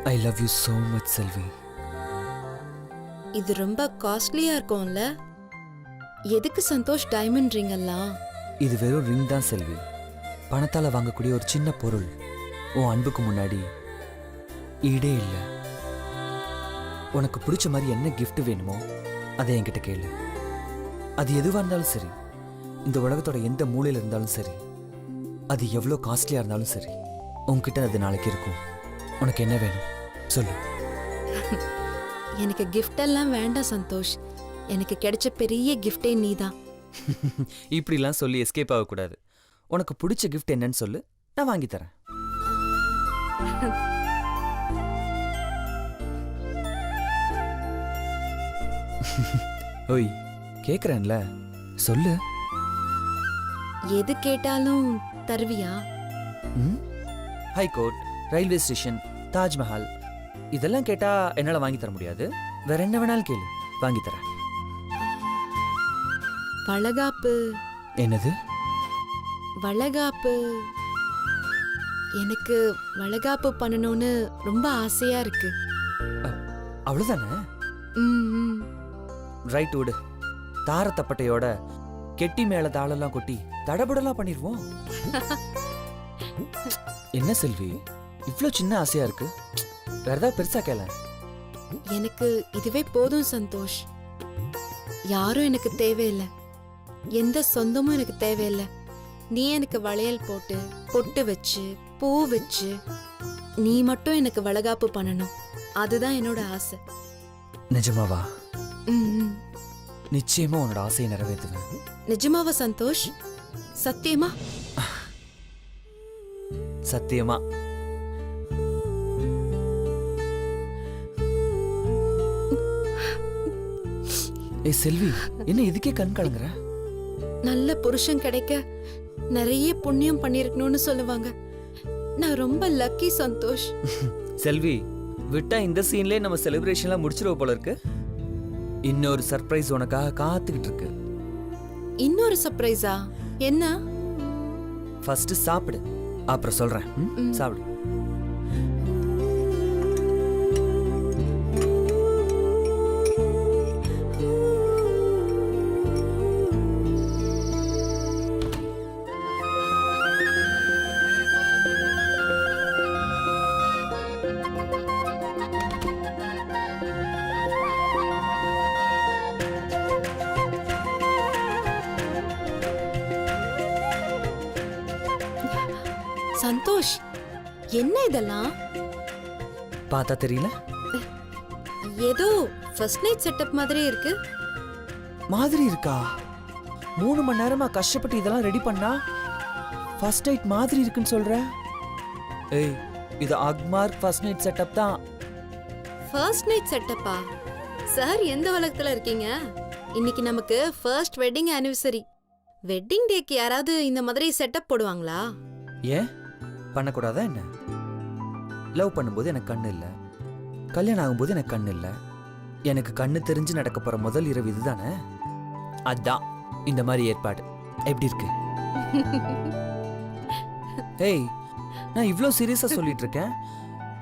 I love you so much Selvi. இது ரொம்ப காஸ்ட்லியா இருக்கும்ல? எதுக்கு சந்தோஷ் டைமண்ட் ரிங் எல்லாம்? இது வெறும் ரிங் தான் செல்வி. பணத்தால் வாங்கக்கூடிய ஒரு சின்ன பொருள். உன் அன்புக்கு முன்னாடி ஈடே இல்லை. உனக்கு பிடிச்ச மாதிரி என்ன gift வேணுமோ அதை என்கிட்ட கேளு. அது எதுவாக இருந்தாலும் சரி, இந்த உலகத்தோட எந்த மூலையில் இருந்தாலும் சரி, அது எவ்வளோ காஸ்ட்லியாக இருந்தாலும் சரி, உன்கிட்ட அது நாளைக்கு இருக்கும். உனக்கு என்ன வேணும் சொல்லு. எனக்கு கிஃப்ட் எல்லாம் வேண்டாம் சந்தோஷ். எனக்கு கிடைச்ச பெரிய கிஃப்டே நீதான். இப்படிலாம் சொல்லி எஸ்கேப் ஆகக்கூடாது. உனக்கு பிடிச்ச கிஃப்ட் என்னன்னு சொல்லு, நான் வாங்கி தரேன். ஓய், கேக்குறேன்ல, சொல்லு. எது கேட்டாலும் தருவியா? ஹைகோர்ட், ரயில்வே ஸ்டேஷன், தாஜ்மஹால் இதெல்லாம் கேட்டா என்னால வாங்கி தர முடியாது. வேற என்ன வேணாலும் கேளு, வாங்கி தரேன். வளகாப்பு. என்னது வளகாப்பு? எனக்கு வளகாப்பு பண்ணணும்னு ரொம்ப ஆசையா இருக்கு. அவ்வளவுதானே? ம். ரைட், விடு. தாரத்தப்பட்டையோட கெட்டி மேல தாளெல்லாம் கொட்டி தடபடலாம் பண்ணிடுவோம். என்ன செல்வி, இவ்ளோ சின்ன ஆசையா இருக்கு? வேற ஏதாவது பெருசா கேள. எனக்கு இதுவே போதும் சந்தோஷ். யாரும் எனக்கு தேவையில்லை, எந்த சொந்தமும் எனக்கு தேவையில்லை. நீ எனக்கு வளையல் போட்டு பொட்டு வச்சு பூ வச்சு நீ மட்டும் எனக்கு வளகாப்பு பண்ணணும். அதுதான் என்னோட ஆசை. நிஜமாவா? ம். நிச்சயமா உன்னோட ஆசையை நிறைவேற்றுவேன். நிஜமாவா சந்தோஷ்? சத்தியமா? சத்தியமா. ஏ செல்வி, என்ன இதுக்கே கண் கலங்குற? நல்ல புருஷன் கிடைக்க நிறைய புண்ணியம் பண்ணிருக்கணும்னு சொல்லுவாங்க. நான் ரொம்ப லக்கி சந்தோஷ். செல்வி, விட்டா இந்த சீன்லயே நம்ம செலிப்ரேஷன்லாம் முடிச்சிருவோம் போல இருக்கு. இன்னொரு சர்ப்ரைஸ் உனக்காக காத்துக்கிட்டு இருக்கு. இன்னொரு சர்ப்ரைஸா? என்ன? ஃபர்ஸ்ட் சாப்பிடு, அப்புறம் சொல்றேன். சாப்பிடு. சந்தோஷ், என்ன இதெல்லாம்? பார்த்தா தெரியல? ஏதோ ஃபர்ஸ்ட் நைட் செட்டப் மாதிரி இருக்கு. மாதிரி இருக்கா? 3 மணி நேரமா கஷ்டப்பட்டு இதெல்லாம் ரெடி பண்ணா ஃபர்ஸ்ட் நைட் மாதிரி இருக்குன்னு சொல்ற? ஏய், இது அக்மார்க் ஃபர்ஸ்ட் நைட் செட்டப் தான். ஃபர்ஸ்ட் நைட் செட்டப்பா? சார் எந்த உலகத்துல இருக்கீங்க? இன்னைக்கு நமக்கு ஃபர்ஸ்ட் வெட்டிங் ஆனிவர்சரி. வெட்டிங் டேக்கு யாராவது இந்த மாதிரி செட்டப் போடுவாங்களா? ஏன் பண்ணக்கூடாதா என்ன? லவ் பண்ணும்போது எனக்கு கண்ணு இல்லை, கல்யாணம் ஆகும்போது எனக்கு கண்ணு இல்லை. எனக்கு கண்ணு தெரிஞ்சு நடக்க போற முதல் இரவு இதுதானே. அதான் இந்த மாதிரி ஏற்பாடு. எப்படி இருக்கு? ஏய், நான் இவ்ளோ சீரியஸா சொல்லிட்டு இருக்கேன்,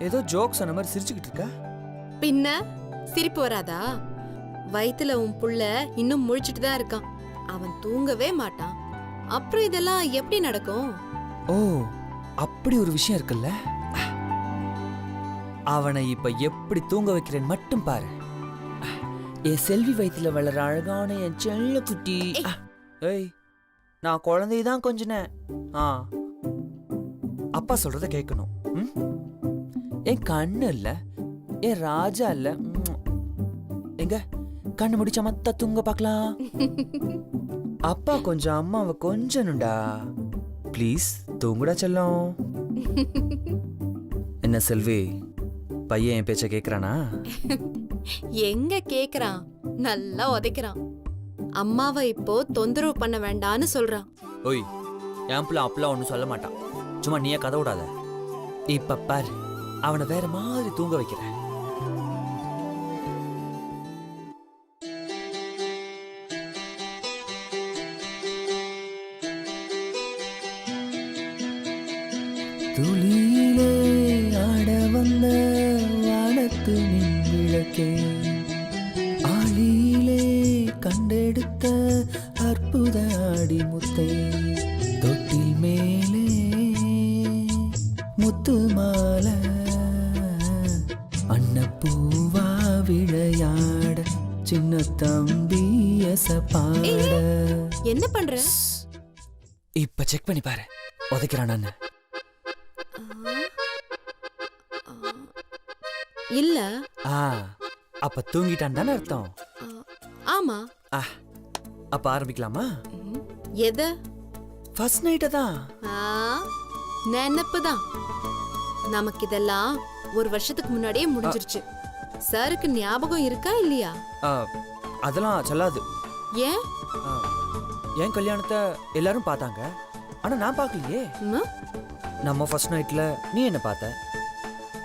ஏதோ ஜோக் சொன்ன மாதிரி சிரிச்சுக்கிட்டு இருக்க. பின்ன சிரிப்பு வராதா? வயித்துல உன் புள்ள இன்னும் முழிச்சிட்டு தான் இருக்கான். அவன் தூங்கவே மாட்டான். அப்புறம் இதெல்லாம் எப்படி நடக்கும்? ஓ, அப்படி ஒரு விஷயம் இருக்குல்ல. அவனை இப்ப எப்படி தூங்க வைக்கிறேன் மட்டும் பாரு. என் செல்வி வயித்துல வளர அழகான என் செல்ல குட்டி. ஏய், நான் குழந்தைதான் கொஞ்சினேன். அப்பா சொல்றத கேட்கணும். என் கண்ணு இல்ல, என் ராஜா இல்ல. எங்க கண்ணு முடிச்ச மத்த தூங்க பார்க்கலாம். அப்பா கொஞ்சம் அம்மாவை கொஞ்சனுண்டா. ப்ளீஸ் தூங்குடா செல்லம். என்ன செல்வி, பையன் என் பேச்ச கேக்குறானா? எங்க கேக்குறான், நல்லா உதைக்கிறான். அம்மாவை இப்போ தொந்தரவு பண்ண வேண்டான்னு சொல்றான். ஓய், என் பிள்ளை அப்பெல்லாம் ஒன்னும் சொல்ல மாட்டான். சும்மா நீயே கதை விடாத. இப்ப பாரு, அவனை வேற மாதிரி தூங்க வைக்கிற. துளியிலே ஆட வந்த முத்து மின் விளக்கே ஆளியிலே கண்டெடுத்த அற்புத அடிமுத்தை தொட்டில் மேலே முத்து மாலை அன்னப்பூவா விளையாட சின்ன தம்பி பாட. என்ன பண்ற? இப்ப செக் பண்ணி பாரு உதைக்கிறான் நான். இல்ல. அப்ப தூங்கிட்டான் தானே அர்த்தம். ஆமா. அப்ப ஆரம்பிக்கலாமா? எத? ஃபர்ஸ்ட் நைட்ட தான். நினைப்பு தான். நமக்கு இதெல்லாம் ஒரு வருஷத்துக்கு முன்னாடியே முடிஞ்சிருச்சு. சாருக்கு ஞாபகம் இருக்கா இல்லையா? அதெல்லாம் சொல்லாது. ஏன்? என் கல்யாணத்தை எல்லாரும் பார்த்தாங்க, ஆனா நான் பார்க்கலையே. நம்ம ஃபர்ஸ்ட் நைட்ல நீ என்ன பார்த்த,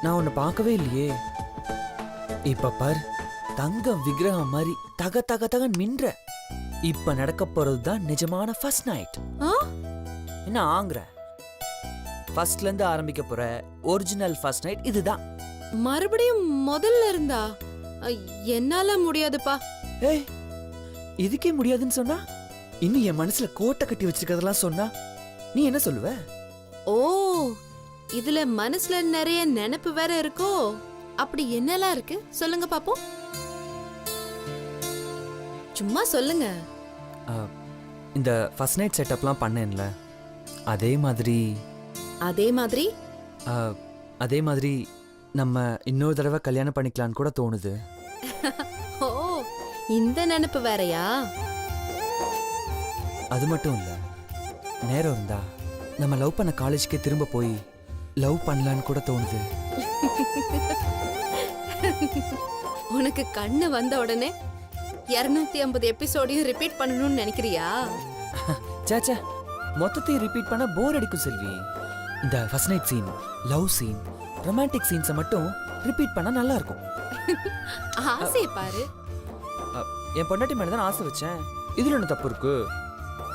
நான் உன்னை பார்க்கவே இல்லையே. இப்ப பார், தங்க விக்கிரகம் மாதிரி தக தக தகன் மின்ற. இப்ப நடக்க போறதுதான் நிஜமான ஃபர்ஸ்ட் நைட். என்ன ஆங்குற? ஃபர்ஸ்ட்ல இருந்து ஆரம்பிக்க போற ஒரிஜினல் ஃபர்ஸ்ட் நைட் இதுதான். மறுபடியும் முதல்ல இருந்தா? என்னால முடியாதுப்பா. ஏய், இதுக்கே முடியாதுன்னு சொன்னா இன்னும் என் மனசுல கோட்டை கட்டி வச்சிருக்கதெல்லாம் சொன்னா நீ என்ன சொல்லுவ? ஓ, இதுல மனசுல நிறைய நினைப்பு வேற இருக்கோ? அப்படி என்னெல்லாம் இருக்கு சொல்லுங்க பாப்போம். சும்மா சொல்லுங்க. இந்த ஃபர்ஸ்ட் நைட் செட்டப்லாம் பண்ணேன்ல, அதே மாதிரி அதே மாதிரி நம்ம இன்னொரு தடவை கல்யாணம் பண்ணிக்கலான்னு கூட தோணுது. ஓ, இந்த நினைப்பு வேறயா? அது மட்டும் இல்ல, நேரம் இருந்தா நம்ம லவ் பண்ண காலேஜ்க்கே திரும்ப போய் லவ் பண்ணலான்னு கூட தோணுது. உனக்கு கண்ணு வந்த உடனே 250 எபிசோடையும் ரிப்பீட் பண்ணணும்னு நினைக்கிறியா? சேச்சே, மொத்தத்தையும் ரிப்பீட் பண்ண போர் அடிக்கும் செல்வி. இந்த first night scene, love scene, romantic சீன்ஸை மட்டும் ரிப்பீட் பண்ணா நல்லா இருக்கும். ஆசை பாரு. என் பொண்டாட்டி மேல தான் ஆசை வச்சேன், இதுல என்ன தப்பு இருக்கு?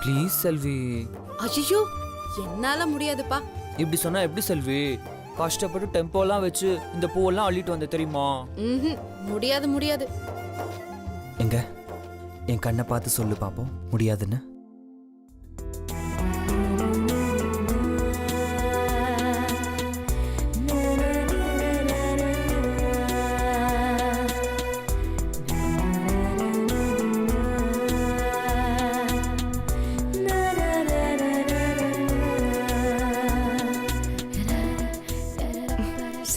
ப்ளீஸ் செல்வி. ஐயோ, என்னால முடியாதுப்பா. இப்படி சொன்னா எப்படி செல்வி? கஷ்டப்பட்டு டெம்போலாம் வச்சு இந்த பூவெல்லாம் அள்ளிட்டு வந்த தெரியுமா? முடியாது முடியாது. எங்க என் கண்ணை பார்த்து சொல்லு பாப்போம் முடியாதுன்னு.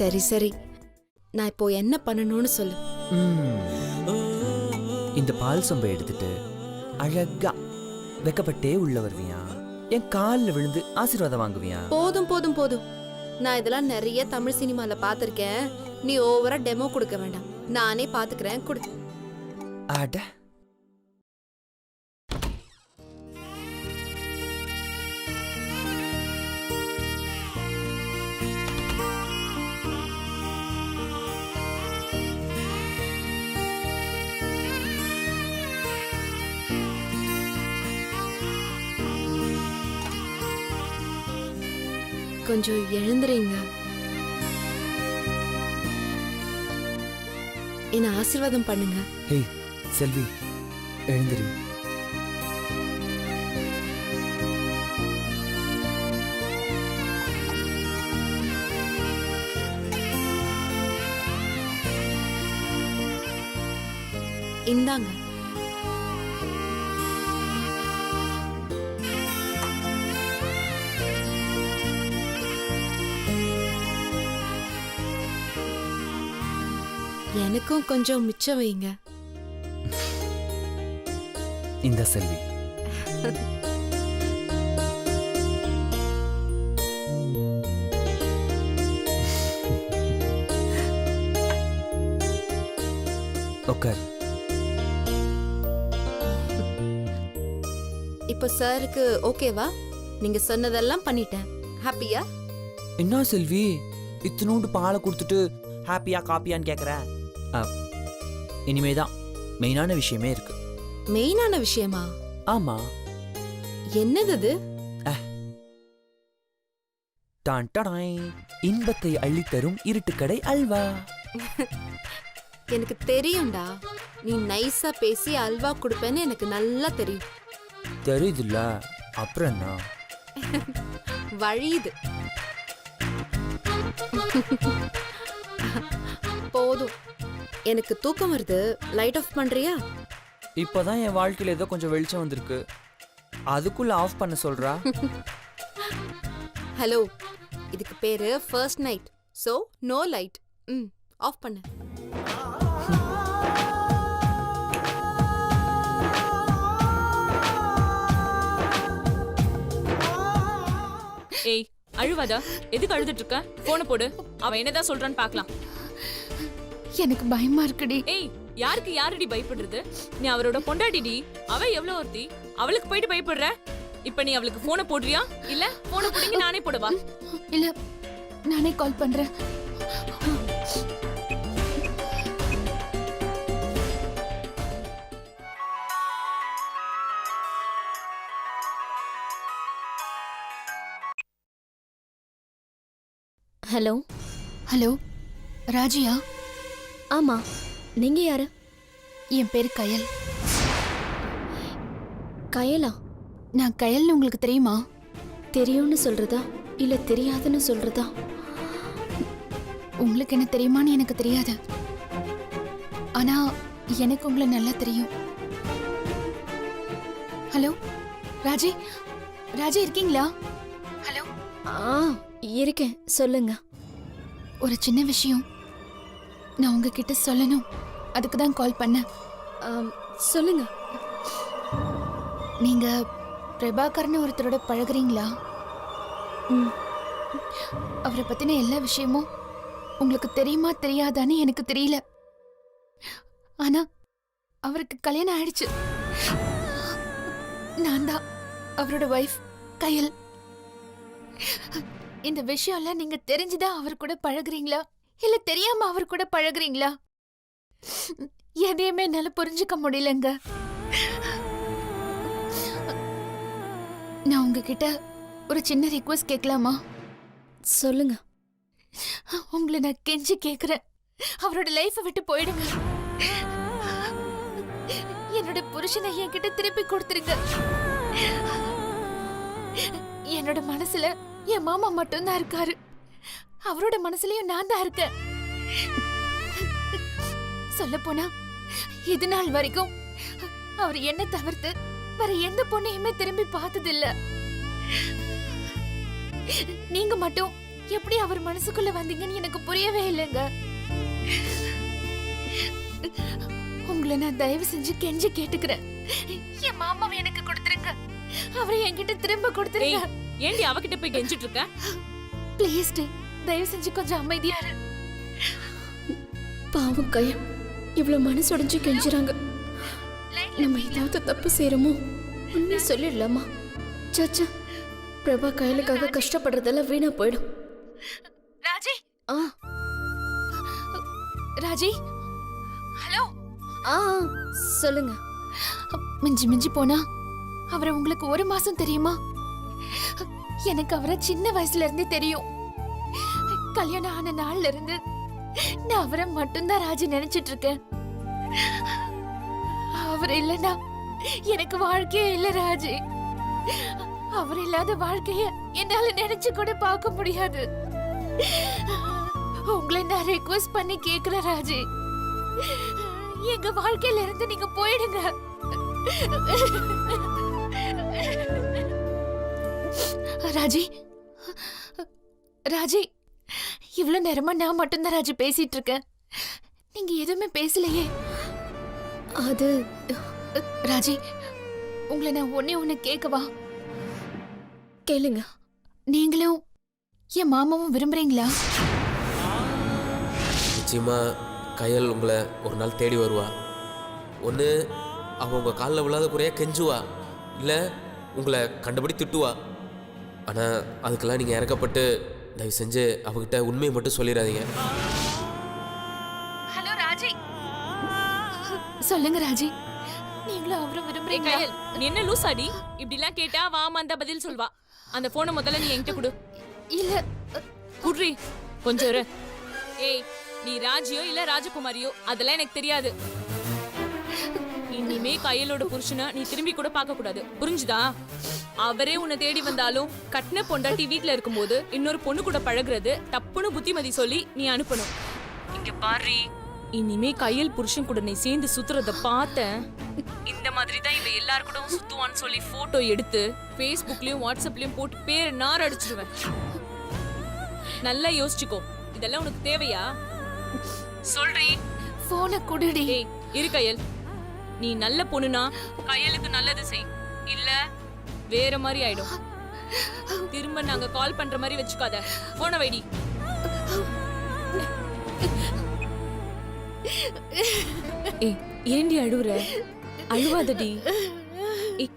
சரி சரி, நான் இப்போ என்ன பண்ணணும்னு சொல்லு. இந்த பால் சொம்பை எடுத்துட்டு அழகா வெக்கப்பட்டே உள்ள வருவியா? என் காலில் விழுந்து ஆசீர்வாதம் வாங்குவியா? போதும் போதும் போதும். நான் இதெல்லாம் நிறைய தமிழ் சினிமால பாத்திருக்கேன். நீ ஓவரா டெமோ கொடுக்க வேண்டாம், நானே பாத்துக்கிறேன். கொடு. அட, கொஞ்சம் எழுந்துறீங்க, என்ன ஆசீர்வாதம் பண்ணுங்க. ஹேய் செல்வி, எழுந்திரி. இந்தாங்க. எனக்கும் கொஞ்சம் மிச்சம் வைங்க. இந்த செல்வி. உட்கார். இப்ப சாருக்கு ஓகேவா? நீங்க சொன்னதெல்லாம் பண்ணிட்டேன். ஹாப்பியா? என்ன செல்வி, இத்தினோண்டு பாலை கொடுத்துட்டு ஹாப்பியா காப்பியான்னு கேக்குற? இனிமேதான் மெயினான விஷயமே இருக்கு. மெயினான விஷயமா? ஆமா. என்னது அது? தான் டடாய், இன்பத்தை அள்ளித்தரும் இருட்டுக்கடை அல்வா. எனக்கு தெரியும்டா, நீ நைஸா பேசி அல்வா கொடுப்பேன்னு எனக்கு நல்லா தெரியும். தெரியுதுல்ல, அப்புறம் என்ன? வழியுது. போதும், எனக்கு தூக்கம் வருது. லைட் ஆஃப் பண்றியா? இப்பதான் என் வாழ்க்கையில ஏதோ கொஞ்சம் வெளிச்சம் வந்திருக்கு, அதுக்குள்ள ஆஃப் பண்ண சொல்றா. ஹலோ, இதுக்கு பேரு first night, so no light. Off பண்ணு. ஏய், அழுவாதா? எதுக்கு அழுதுட்டு இருக்க? போன போடு, அவன் என்னதான் சொல்றான்னு பார்க்கலாம். எனக்கு பயமா இருக்குடி. ஏய், யாருக்கு யாரடி பயப்படுறது? நீ அவரோட பொண்டாட்டிடி. அவ எவ்வளவு ஒருத்தி, அவளுக்கு போயிட்டு பயப்படுற? இப்ப நீ அவளுக்கு போனை போடுறியா இல்ல போனை போடுங்க நானே போடவா? இல்ல, நானே கால் பண்றேன். ஹலோ. ஹலோ, ராஜியா? ஆமா, நீங்க யாரு? என் பேரு கயல். கயலா? நான் கயல்னு உங்களுக்கு தெரியுமா? தெரியும்னு சொல்றதா இல்ல தெரியாதுன்னு சொல்றதா? உங்களுக்கு என்ன தெரியுமான்னு எனக்கு தெரியாது, ஆனா எனக்கு உங்களை நல்லா தெரியும். ஹலோ ராஜி, ராஜி இருக்கீங்களா? ஹலோ. இருக்கேன், சொல்லுங்க. ஒரு சின்ன விஷயம் நான் உங்ககிட்ட சொல்லணும், அதுக்கு தான் கால் பண்ணேன். சொல்லுங்க. நீங்க பிரபாகர்னு ஒருத்தரோட பழகுறீங்களா? அவரை பத்தின எல்லா விஷயமும் உங்களுக்கு தெரியுமா தெரியாதான்னு எனக்கு தெரியல, ஆனா அவருக்கு கல்யாணம் ஆயிடுச்சு. நான் தான் அவரோட வைஃப் கயல். இந்த விஷயம்லாம் நீங்க தெரிஞ்சுதான் அவர் கூட பழகுறீங்களா இல்ல தெரியாம அவர் கூட பழகுறீங்களா? எதையுமே என்னால புரிஞ்சுக்க முடியலங்க. நான் உங்ககிட்ட ஒரு சின்ன ரிக்வெஸ்ட் கேட்கலாமா? சொல்லுங்க. உங்களை நான் கெஞ்சி கேக்குறேன், அவரோட லைஃபை விட்டு போயிடுங்க. என்னோட புருஷனை என்கிட்ட திருப்பி கொடுத்துருங்க. என்னோட மனசுல என் மாமா மட்டும்தான் இருக்காரு, அவரோட மனசுலயும் நான் தான் இருக்கேன். சொல்ல போனா இது நாள் வரைக்கும் அவர் என்ன தவிர்த்து வேற எந்த பொண்ணையுமே திரும்பி பார்த்தது இல்ல. நீங்க மட்டும் எப்படி அவர் மனசுக்குள்ள வந்தீங்கன்னு எனக்கு புரியவே இல்லைங்க. உங்களை நான் தயவு செஞ்சு கெஞ்சி கேட்டுக்கிறேன், என் மாமாவை எனக்கு கொடுத்துருங்க, அவரை என்கிட்ட திரும்ப கொடுத்துருங்க. ஏண்டி அவகிட்ட போய் கெஞ்சிட்டு இருக்க? ப்ளீஸ் டே, தயவு செஞ்சு கொஞ்சம் அமைதியா இரு. பாவம் கயல், இவ்வளவு மனசு உடைஞ்சு கெஞ்சுறாங்க. நம்ம ஏதாவது தப்பு செய்யறோமோ? உண்மை சொல்லிடலாமா? சச்சா, பிரபா கயலுக்காக கஷ்டப்படுறதெல்லாம் வீணா போயிடும். ராஜி. ஆ ராஜி, ஹலோ. ஆ சொல்லுங்க. மிஞ்சி மிஞ்சி போனா அவரை உங்களுக்கு ஒரு மாசம் தெரியுமா? எனக்கு அவரை சின்ன வயசுல இருந்தே தெரியும். கல்யாணம் ஆன நாள்ல இருந்து நான் அவரை மட்டும்தான் ராஜி நினைச்சிட்டு இருக்கேன். அவர் இல்லைன்னா எனக்கு வாழ்க்கையே இல்ல ராஜி. அவர் இல்லாத வாழ்க்கைய என்னால நினைச்சு கூட பார்க்க முடியாது. உங்களை நான் ரெக்வெஸ்ட் பண்ணி கேக்குறேன் ராஜி, எங்க வாழ்க்கையில இருந்து நீங்க போயிடுங்க. ராஜி, ராஜி, இவ்வளவு நேரமா நான் மட்டும்தான் ராஜி பேசிட்டு இருக்கேன், நீங்க எதுவுமே பேசலையே. அது ராஜி, உங்களை நான் ஒண்ணு கேட்கவா? கேளுங்க. நீங்களும் என் மாமாவும் விரும்புறீங்களா? நிச்சயமா கயல் உங்களை ஒரு நாள் தேடி வருவா. ஒன்று அவள் உங்கள் காலில் விழாத குறையாக கெஞ்சுவா, இல்லை உங்களை கண்டபடி திட்டுவா. ஆனால் அதுக்கெல்லாம் நீங்கள் இறக்கப்பட்டு தயவு செஞ்சு அவகிட்ட உண்மையை மட்டும் சொல்லிடாதீங்க. ஹலோ ராஜி, சொல்லுங்க ராஜி, நீங்களும் அவரும் விரும்புறீங்களா? கயல், நீ என்ன லூசாடி? இப்படி எல்லாம் கேட்டா வாமா அந்த பதில் சொல்வா. அந்த போனை முதல்ல நீ என்கிட்ட கொடு. இல்ல குட்ரி கொஞ்சம் இரு. ஏய் நீ ராஜியோ இல்ல ராஜகுமாரியோ அதெல்லாம் எனக்கு தெரியாது. இனிமே கையலோட புருஷனை நீ திரும்பி கூட பார்க்க கூடாது, புரிஞ்சுதா? அவரே உன்னை தேடி வந்தாலும் கட்டின பொண்டாட்டி வீட்ல இருக்கும்போது இன்னொரு பொண்ணு கூட பழகுறது தப்புன்னு புத்திமதி சொல்லி நீ அனுப்பணும். இங்க பாரு, இனிமே கையல் புருஷன் கூட நீ சேர்ந்து சுத்துறத பார்த்தேன். இந்த மாதிரி தான் இவ எல்லார் கூடவும் சுத்துவான்னு சொல்லி போட்டோ எடுத்து Facebookலயும் வாட்ஸ்அப்லயும் போட்டு பேரை நார் அடிச்சிடுவேன். நல்லா யோசிச்சுக்கோ, இதெல்லாம் உனக்கு தேவையா? சொல்றீ. போனை குடுடி. ஏய் இரு கையல், நீ நல்ல பொண்ணுனா கையலுக்கு நல்லது செய், இல்ல வேற மாதிரி ஆயிடும். திரும்ப நாங்க கால் பண்ற மாதிரி வச்சுக்காத. போன வைடி. ஏய் ஏண்டி அழுவுற? அழுவாதடி. ஏய்,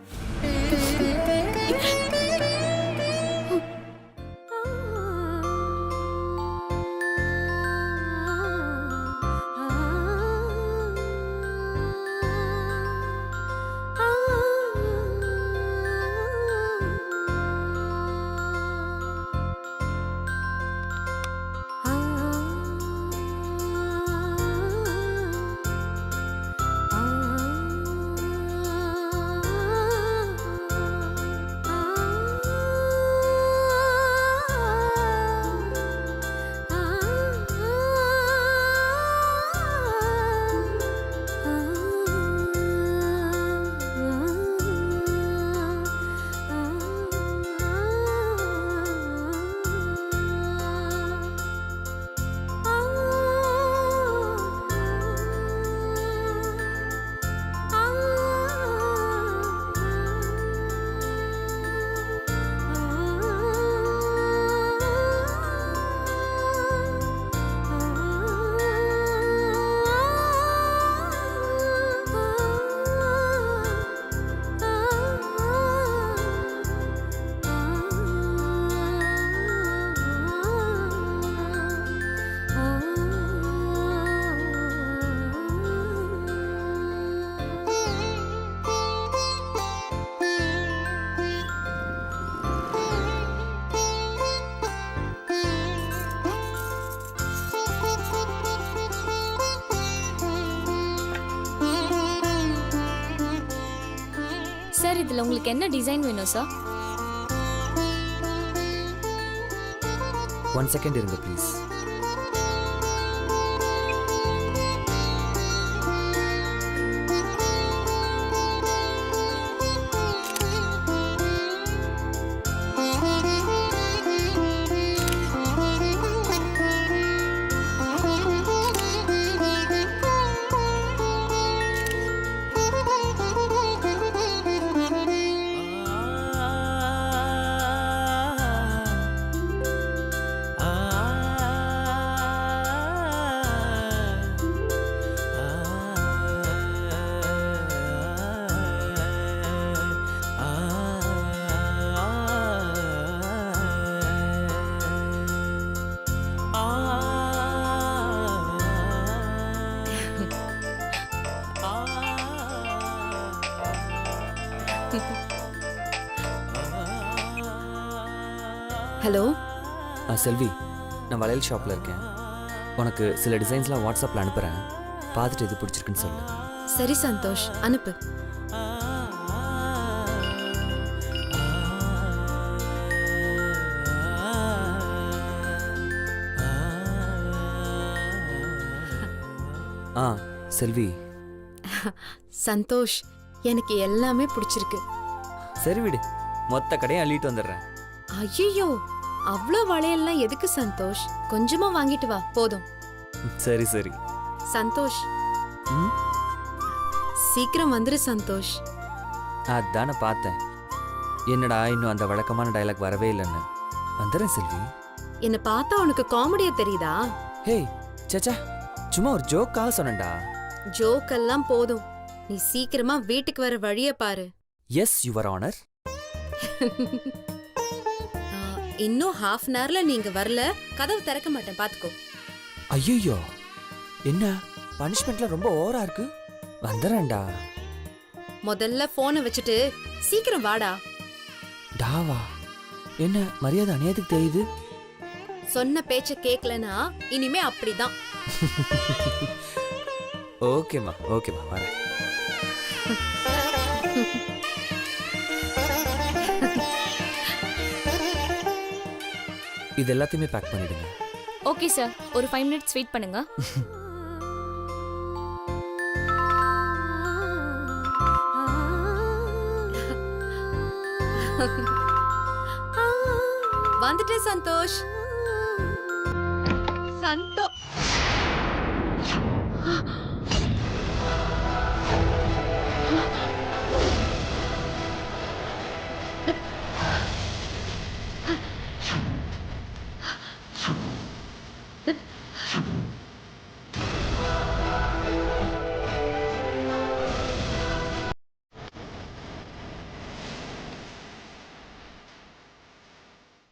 சார் இதுல உங்களுக்கு என்ன டிசைன் வேணும் சார்? 1 செகண்ட் இருங்க ப்ளீஸ். ஹலோ செல்வி, நான் வளையல் ஷாப்பில் இருக்கேன். உனக்கு சில டிசைன்ஸ்லாம் வாட்ஸ்அப்பில் அனுப்புகிறேன். பார்த்துட்டு எது பிடிச்சிருக்குன்னு சொல்லு. சரி சந்தோஷ், அனுப்பு. செல்வி. சந்தோஷ், எனக்கு எல்லாமே பிடிச்சிருக்கு. சரி விடு, மொத்த கடையும் அள்ளிட்டு வந்துடுறேன். ஐயோ, அவ்வளோ வளையல்லாம் எதுக்கு சந்தோஷ்? கொஞ்சமா வாங்கிட்டு வா, போதும். சரி சரி. சந்தோஷ், ம், சீக்கிரம் வந்துரு சந்தோஷ். அதானே பார்த்தேன். என்னடா இன்னும் அந்த வழக்கமான டயலாக் வரவே இல்லைன்னு. வந்துடுறேன் செல்வி. என்ன பார்த்தா உனக்கு காமெடியா தெரியுதா? ஹேய் சச்சா, சும்மா ஒரு ஜோக்காக சொன்னேன்டா. ஜோக்கெல்லாம் போதும், நீ சீக்கிரமா வீட்டுக்கு வர வழிய பாரு. Yes your honour. இன்னும் ½ அன் ஹவர்ல நீங்க வரல, கதவு திறக்க மாட்டேன், பாத்துக்கோ. ஐயோ, என்ன பனிஷ்மெண்ட்ல ரொம்ப ஓவரா இருக்கு. வந்துடுறேன்டா. முதல்ல போனை வச்சுட்டு சீக்கிரம் வாடா. டாவா, என்ன மரியாதை அநியாயத்துக்கு தெரியுது. சொன்ன பேச்ச கேட்கலனா இனிமே அப்படிதான். ஓகேம்மா ஓகேம்மா வரேன். இது எல்லாத்தையுமே பேக் பண்ணிடுங்க. ஓகே சார், ஒரு 5 மினிட்ஸ் வெயிட் பண்ணுங்க. வந்துட்டேன் சந்தோஷ்.